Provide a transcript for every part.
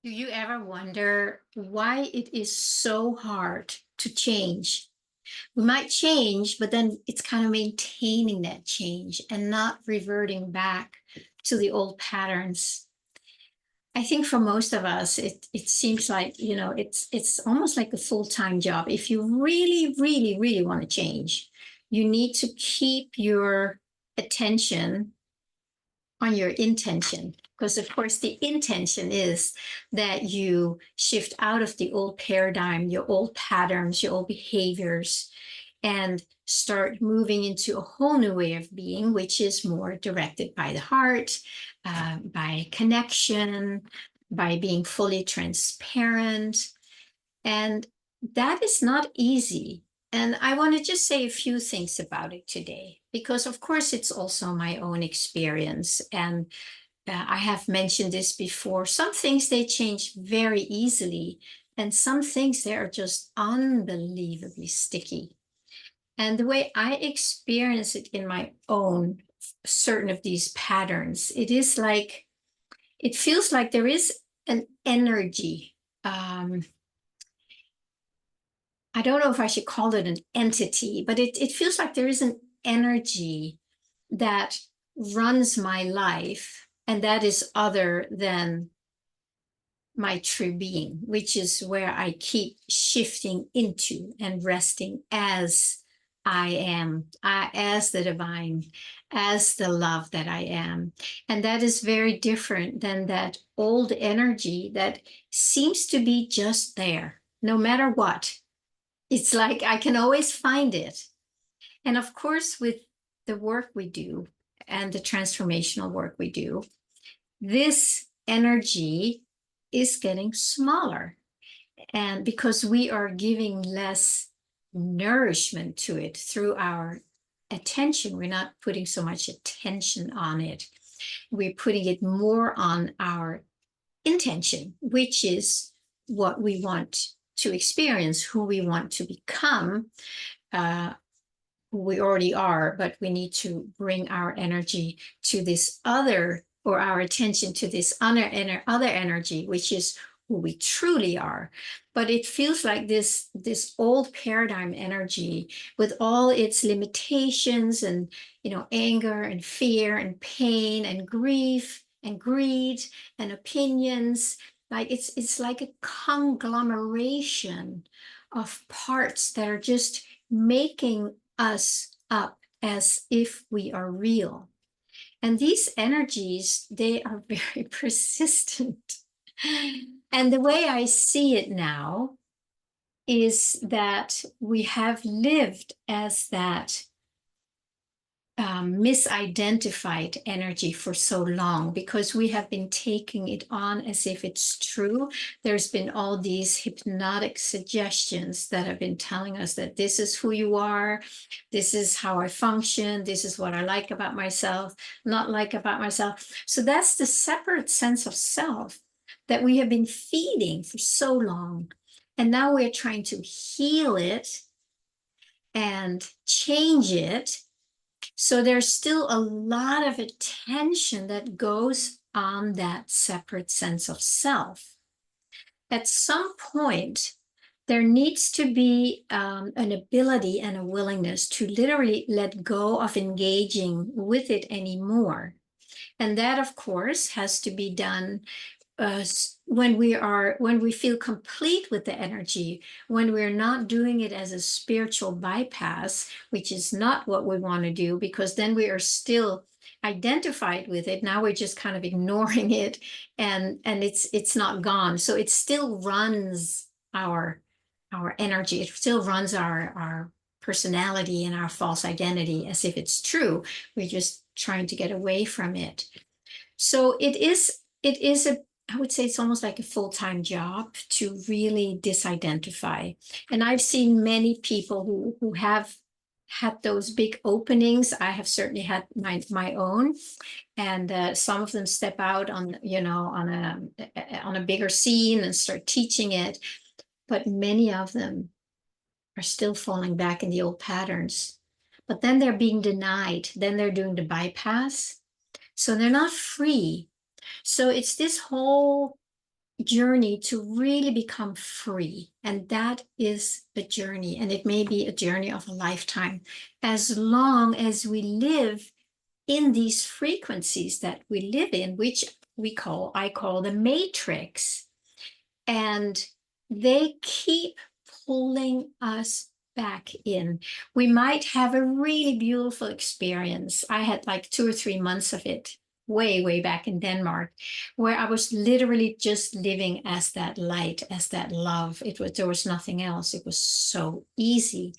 Do you ever wonder why it is so hard to change? We might change, but then it's kind of maintaining that change and not reverting back to the old patterns. I think for most of us, it seems like, it's almost like a full-time job. If you really, really, really want to change, you need to keep your attention on your intention. Because, of course, the intention is that you shift out of the old paradigm, your old patterns, your old behaviors, and start moving into a whole new way of being, which is more directed by the heart, by connection, by being fully transparent. And that is not easy. And I want to just say a few things about it today, because of course it's also my own experience. And I have mentioned this before. Some things they change very easily, and some things they are just unbelievably sticky. And the way I experience it in my own certain of these patterns, it feels like there is an energy. I don't know if I should call it an entity, but it feels like there is an energy that runs my life, and that is other than my true being, which is where I keep shifting into and resting as I am, as the divine, as the love that I am. And that is very different than that old energy that seems to be just there, no matter what. It's like I can always find it. And of course, with the work we do and the transformational work we do, this energy is getting smaller. And because we are giving less nourishment to it through our attention, we're not putting so much attention on it. We're putting it more on our intention, which is what we want to experience, who we want to become, uh, who we already are, but we need to bring our energy to this other, or our attention to this other energy, which is who we truly are. But it feels like this old paradigm energy, with all its limitations and anger and fear and pain and grief and greed and opinions, like it's like a conglomeration of parts that are just making us up as if we are real. And these energies, they are very persistent. And the way I see it now is that we have lived as that misidentified energy for so long, because we have been taking it on as if it's true. There's been all these hypnotic suggestions that have been telling us that this is who you are, this is how I function, this is what I like about myself, not like about myself. So that's the separate sense of self that we have been feeding for so long. And now we're trying to heal it and change it. So there's still a lot of attention that goes on that separate sense of self. At some point, there needs to be an ability and a willingness to literally let go of engaging with it anymore. And that, of course, has to be done when we feel complete with the energy, when we're not doing it as a spiritual bypass, which is not what we want to do, because then we are still identified with it. Now we're just kind of ignoring it, and it's not gone. So it still runs our energy. It still runs our personality and our false identity as if it's true. We're just trying to get away from it. So it is a, I would say it's almost like a full-time job to really disidentify. And I've seen many people who have had those big openings. I have certainly had my own, and some of them step out on on a bigger scene and start teaching it. But many of them are still falling back in the old patterns. But then they're being denied. Then they're doing the bypass. So they're not free. So it's this whole journey to really become free. And that is a journey, and it may be a journey of a lifetime, as long as we live in these frequencies that we live in, which I call the matrix. And they keep pulling us back in. We might have a really beautiful experience. I had like 2 or 3 months of it way back in Denmark, where I was literally just living as that light, as that love. There was nothing else. It was so easy.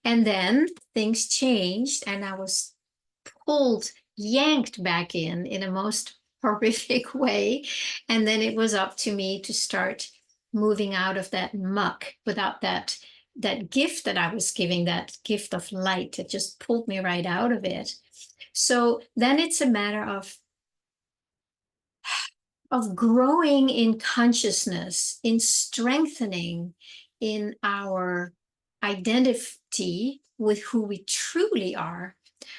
And then things changed, and I was pulled, yanked back in a most horrific way. And then it was up to me to start moving out of that muck without that gift that I was giving, that gift of light. It just pulled me right out of it. So then it's a matter of growing in consciousness, in strengthening in our identity with who we truly are,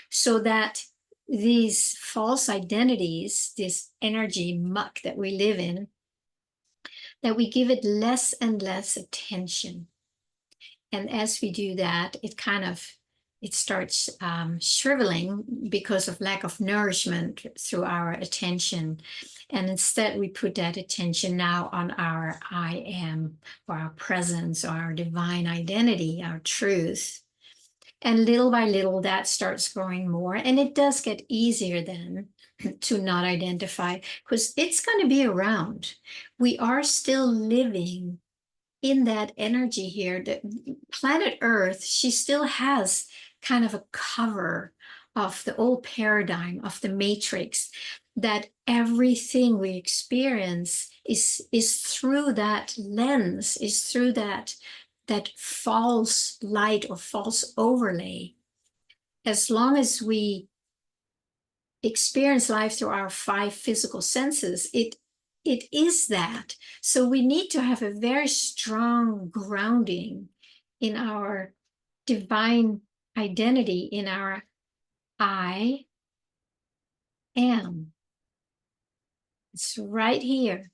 so that these false identities, this energy muck that we live in, that we give it less and less attention. And as we do that, it starts shriveling because of lack of nourishment through our attention. And instead, we put that attention now on our I am, or our presence, or our divine identity, our truth. And little by little, that starts growing more. And it does get easier then to not identify, because it's going to be around. We are still living in that energy here. The planet Earth, she still has kind of a cover of the old paradigm of the matrix, that everything we experience is through that lens, is through that false light or false overlay. As long as we experience life through our 5 physical senses, it is that. So we need to have a very strong grounding in our divine identity, in our I am. It's right here.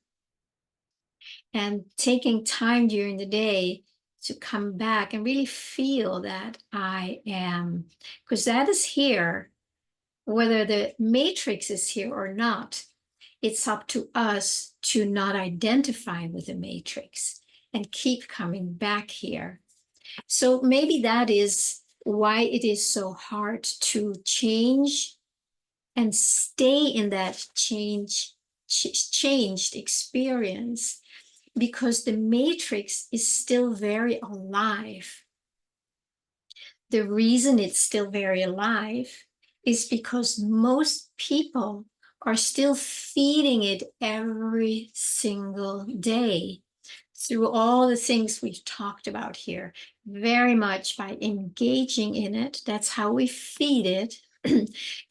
And taking time during the day to come back and really feel that I am, because that is here, whether the matrix is here or not. It's up to us to not identify with the matrix and keep coming back here. So maybe that is why it is so hard to change and stay in that changed experience, because the matrix is still very alive. The reason it's still very alive is because most people are still feeding it every single day through all the things we've talked about here, very much by engaging in it. That's how we feed it.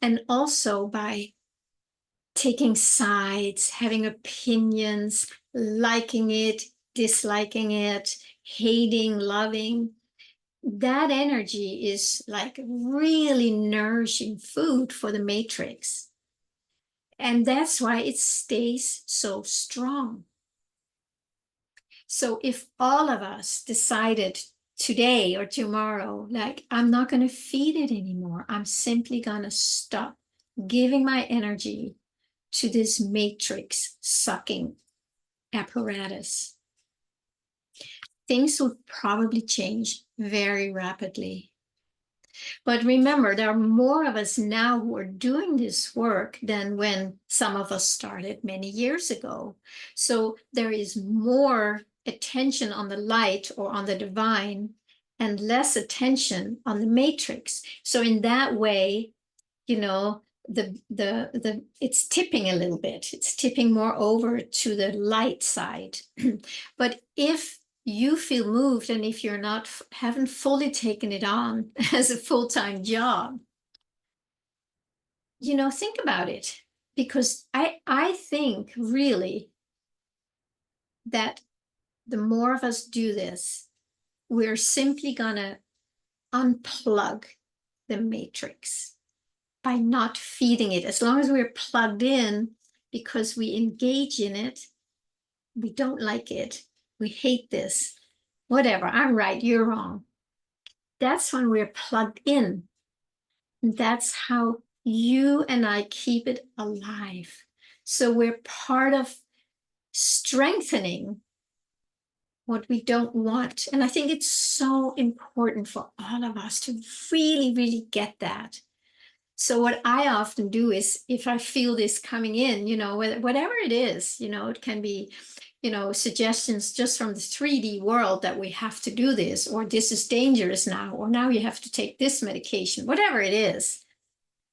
And also by taking sides, having opinions, liking it, disliking it, hating, loving. That energy is like really nourishing food for the matrix. And that's why it stays so strong. So if all of us decided today or tomorrow, like, I'm not going to feed it anymore, I'm simply going to stop giving my energy to this matrix sucking apparatus, things would probably change very rapidly. But remember, there are more of us now who are doing this work than when some of us started many years ago. So there is more attention on the light or on the divine and less attention on the matrix. So in that way, you know, it's tipping a little bit. It's tipping more over to the light side. But if you feel moved, and if you're not, haven't fully taken it on as a full-time job, think about it. Because I think really that the more of us do this, we're simply gonna unplug the matrix by not feeding it. As long as we're plugged in because we engage in it, we don't like it, we hate this, whatever, I'm right, you're wrong. That's when we're plugged in. And that's how you and I keep it alive. So we're part of strengthening what we don't want. And I think it's so important for all of us to really, really get that. So what I often do is, if I feel this coming in, whatever it is, it can be, suggestions just from the 3D world that we have to do this, or this is dangerous now, or now you have to take this medication, whatever it is.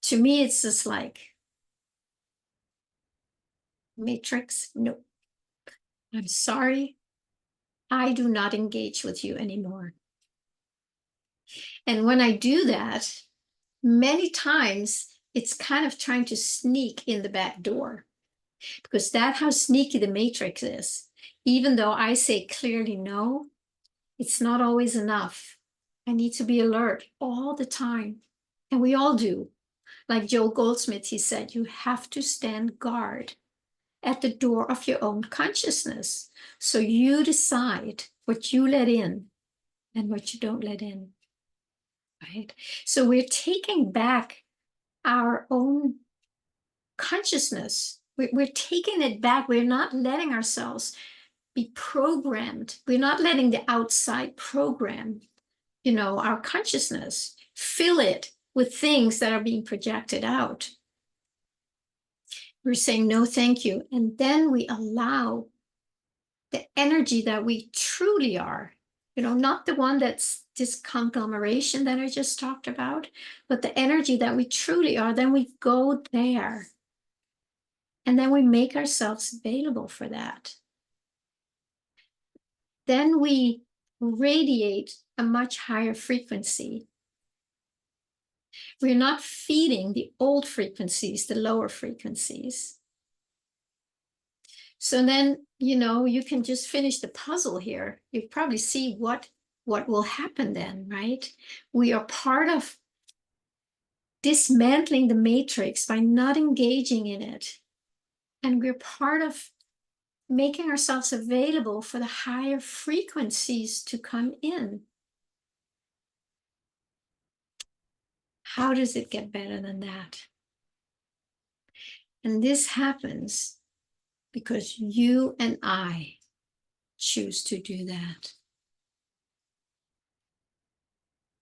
To me, it's just like, Matrix, no, I'm sorry, I do not engage with you anymore. And when I do that, many times it's kind of trying to sneak in the back door, because that's how sneaky the Matrix is. Even though I say clearly no, it's not always enough. I need to be alert all the time. And we all do. Like Joel Goldsmith, he said, you have to stand guard at the door of your own consciousness. So you decide what you let in and what you don't let in. Right? So we're taking back our own consciousness. We're taking it back. We're not letting ourselves be programmed. We're not letting the outside program, our consciousness, fill it with things that are being projected out. We're saying, no, thank you. And then we allow the energy that we truly are, not the one that's this conglomeration that I just talked about, but the energy that we truly are. Then we go there. And then we make ourselves available for that. Then we radiate a much higher frequency. We're not feeding the old frequencies, the lower frequencies. So then, you can just finish the puzzle here. You probably see what will happen then, right? We are part of dismantling the matrix by not engaging in it. And we're part of making ourselves available for the higher frequencies to come in. How does it get better than that? And this happens because you and I choose to do that.